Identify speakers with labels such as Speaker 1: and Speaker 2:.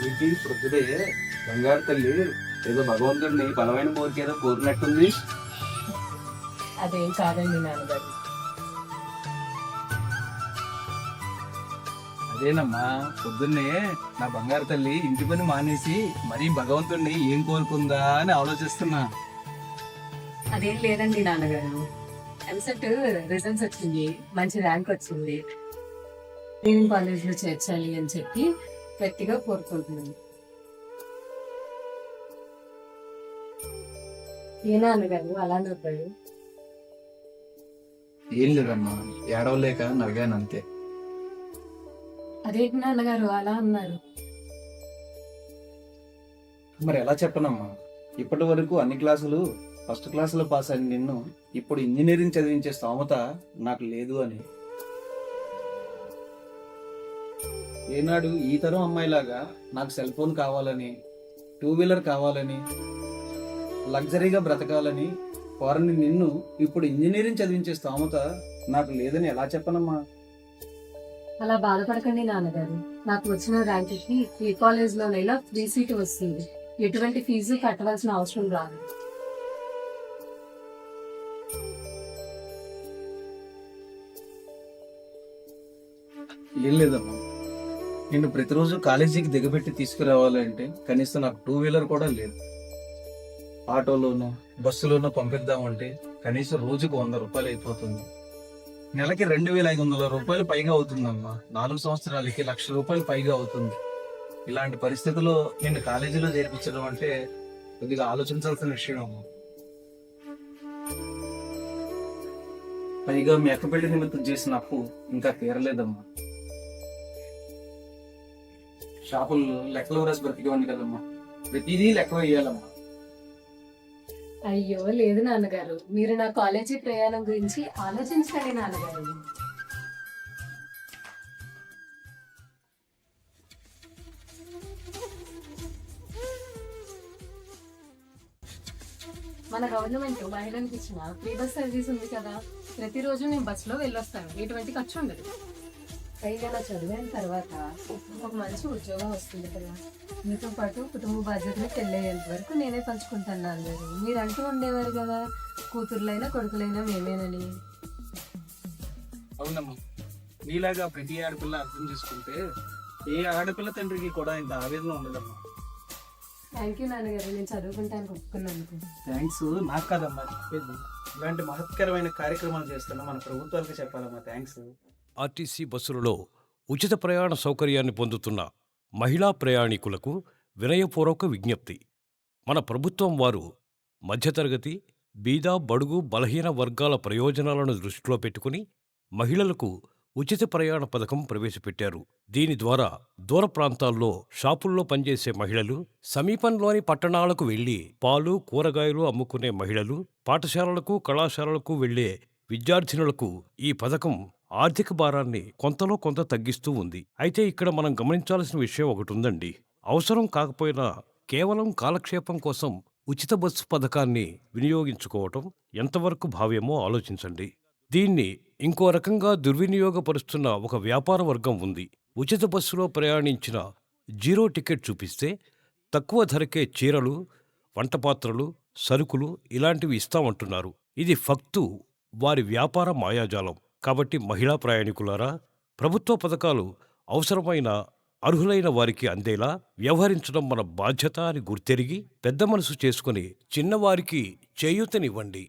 Speaker 1: ఏంటి ప్రొద్దుడే బంగారు తల్లి ఏదో భగవంతుడిని బలమైన కోరిక ఏదో కోరినట్టుంది.
Speaker 2: అదేం కాదండి నాన్నగారు.
Speaker 1: అదేనమ్మా, పొద్దున్నే నా బంగారు తల్లి ఇంటి పని మానేసి మరీ భగవంతుడిని ఏం కోరుకుందా అని ఆలోచిస్తున్నా.
Speaker 2: అదేం లేదండి నాన్నగారు. ఎంసెట్ రిజల్ట్స్ వచ్చింది, మంచి ర్యాంక్ వచ్చింది. ఇంజనీరింగ్ కాలేజ్ లో చేర్చాలి అని చెప్పి గట్టిగా కోరుకుంటున్నాను. ఏ నాన్నగారు అలా నవ్వారు?
Speaker 1: ఏం లేదమ్మా, ఏడవలేక నవ్వాను అంతే.
Speaker 2: అదేంటి నాన్నగారు అలా అన్నారు?
Speaker 1: మరి ఎలా చెప్పనమ్మా, ఇప్పటి వరకు అన్ని క్లాసులు ఫస్ట్ క్లాసులో పాస్ అయిన నిన్ను ఇప్పుడు ఇంజనీరింగ్ చదివించే స్తోమత నాకు లేదు అని. ఏనాడు ఈ తరం అమ్మాయిలాగా నాకు సెల్ ఫోన్ కావాలని, 2 వీలర్ కావాలని, లగ్జరీగా బ్రతకాలని కోరని నిన్ను ఇప్పుడు ఇంజనీరింగ్ చదివించే స్తోమత నాకు లేదని ఎలా చెప్పనమ్మా?
Speaker 2: అలా బాధపడకండి నాన్నగారు. నాకు వచ్చిన ర్యాంక్కి ఏ కాలేజ్ లోనైనా ఫ్రీ సీట్ వస్తుంది. ఎటువంటి ఫీజు కట్టవలసిన అవసరం రాదు.
Speaker 1: ఏం లేదమ్మా, నేను ప్రతిరోజు కాలేజీకి దిగబెట్టి తీసుకురావాలంటే కనీసం నాకు 2 వీలర్ కూడా లేదు. ఆటోలోనో బస్సులోనో పంపిద్దామంటే కనీసం రోజుకు 100 రూపాయలు అయిపోతుంది. నెలకి 2,500 రూపాయలు పైగా అవుతుందమ్మా. 4 సంవత్సరాలకి 1,00,000 రూపాయలు పైగా అవుతుంది. ఇలాంటి పరిస్థితుల్లో నేను కాలేజీలో చేర్పించడం అంటే కొద్దిగా ఆలోచించాల్సిన విషయం అమ్మా. పైగా మీ అక్క పెళ్లి నిమిత్తం చేసిన అప్పు ఇంకా తీరలేదమ్మా. షాపుల్లో లెక్కలు రాసి బ్రతికేవాడిని కదమ్మా, ప్రతిదీ లెక్క వేయాలమ్మా.
Speaker 2: అయ్యో లేదు నాన్నగారు, మీరు నా కాలేజీ ప్రయాణం గురించి ఆలోచించండి నాన్నగారు. మన గవర్నమెంట్ మహిళలకు ఇచ్చిన ఫ్రీ బస్ సర్వీస్ ఉంది కదా, ప్రతిరోజు నేను బస్సులో వెళ్ళొస్తాను. ఎటువంటి ఖర్చు ఉండదు. పైగా నా చదివిన తర్వాత ఒక మంచి ఉద్యోగం వస్తుంది కదా. మీతో పాటు కుటుంబ బాధ్యతలు పెళ్ళయ్యేంత వరకు నేనే పంచుకుంటాను నాన్నగారు. మీరు అంటూ ఉండేవారు కదా, కూతుర్లైనా కొడుకులైనా మేమేనని.
Speaker 1: అవునమ్మా, నీలాగా ప్రతి ఆడపిల్ల అర్థం చేసుకుంటే ఏ ఆడపిల్ల తండ్రికి కూడా ఇంత ఆవేదన ఉండదమ్మా.
Speaker 2: థ్యాంక్ యూ నాన్నగారు, నేను చదువుకుంటాను ఒప్పుకున్నందుకు.
Speaker 1: థ్యాంక్స్ నాకు కాదమ్మా చెప్పేది. ఇలాంటి మహత్కరమైన కార్యక్రమాలు చేస్తున్నా మన ప్రభుత్వానికి చెప్పాలమ్మా థ్యాంక్స్.
Speaker 3: ఆర్టీసీ బస్సులలో ఉచిత ప్రయాణ సౌకర్యాన్ని పొందుతున్న మహిళా ప్రయాణికులకు వినయపూర్వక విజ్ఞప్తి. మన ప్రభుత్వం వారు మధ్యతరగతి, బీద, బడుగు, బలహీన వర్గాల ప్రయోజనాలను దృష్టిలో పెట్టుకుని మహిళలకు ఉచిత ప్రయాణ పథకం ప్రవేశపెట్టారు. దీని ద్వారా దూర ప్రాంతాల్లో షాపుల్లో పనిచేసే మహిళలు, సమీపంలోని పట్టణాలకు వెళ్లి పాలు, కూరగాయలు అమ్ముకునే మహిళలు, పాఠశాలలకు, కళాశాలలకు వెళ్లే విద్యార్థినులకు ఈ పథకం ఆర్థిక భారాన్ని కొంతలో కొంత తగ్గిస్తూ ఉంది. అయితే ఇక్కడ మనం గమనించాల్సిన విషయం ఒకటి ఉందండి. అవసరం కాకపోయినా కేవలం కాలక్షేపం కోసం ఉచిత బస్సు పథకాన్ని వినియోగించుకోవటం ఎంతవరకు భావ్యమో ఆలోచించండి. దీన్ని ఇంకో రకంగా దుర్వినియోగపరుస్తున్న ఒక వ్యాపార వర్గం ఉంది. ఉచిత బస్సులో ప్రయాణించిన 0 టికెట్ చూపిస్తే తక్కువ ధరకే చీరలు, వంటపాత్రలు, సరుకులు ఇలాంటివి ఇస్తామంటున్నారు. ఇది ఫక్తు వారి వ్యాపార మాయాజాలం. కాబట్టి మహిళా ప్రయాణికులారా, ప్రభుత్వ పథకాలు అవసరమైన అర్హులైన వారికి అందేలా వ్యవహరించడం మన బాధ్యత అని గుర్తెరిగి పెద్ద మనసు చేసుకుని చిన్నవారికి చేయూతనివ్వండి.